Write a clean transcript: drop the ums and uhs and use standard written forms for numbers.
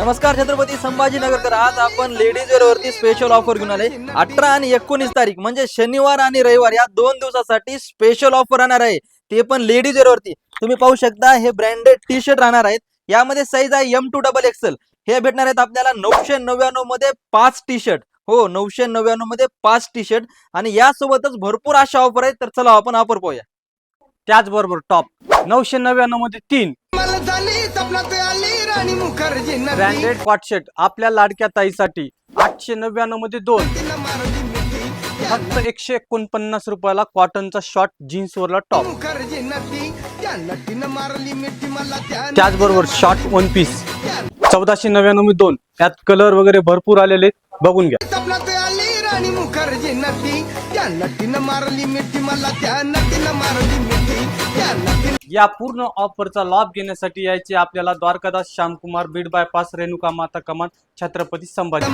नमस्कार छत्रपती संभाजीनगरकर। आज आपण लेडीज वेअर वरती स्पेशल ऑफर घेऊन आले। 18 आणि 19 तारीख म्हणजे शनिवार आणि रविवार या 2 दिवसासाठी स्पेशल ऑफर राहणार आहे, ते पण लेडीज वेअर वरती। तुम्ही पाहू शकता हे ब्रँडेड टी शर्ट राहणार आहेत। यामध्ये साईज आहे M2XXL। हे भेटणार आहेत आपल्याला 999 मध्ये 5 टी शर्ट। हो, 999 मध्ये 5 टी शर्ट आणि यासोबतच भरपूर अशा ऑफर आहेत। तर चला आपण ऑफर पाहूया। त्याचबरोबर टॉप 999 मध्ये 3 ब्रँडेड कॉट शर्ट आपल्या लाडक्या ताईसाठी 899 मध्ये 2 फक्त 149 रुपयाला कॉटनचा शॉर्ट जीन्स वरला टॉप। त्याचबरोबर शॉर्ट वन पीस 1499 मध्ये 2 यात कलर वगैरे भरपूर आलेले बघून घ्या। या पूर्ण ऑफरचा लाभ घेण्यासाठी यायचे आपल्याला द्वारकादास श्यामकुमार बीड बायपास रेणुका माता कमान छत्रपती संभाजी।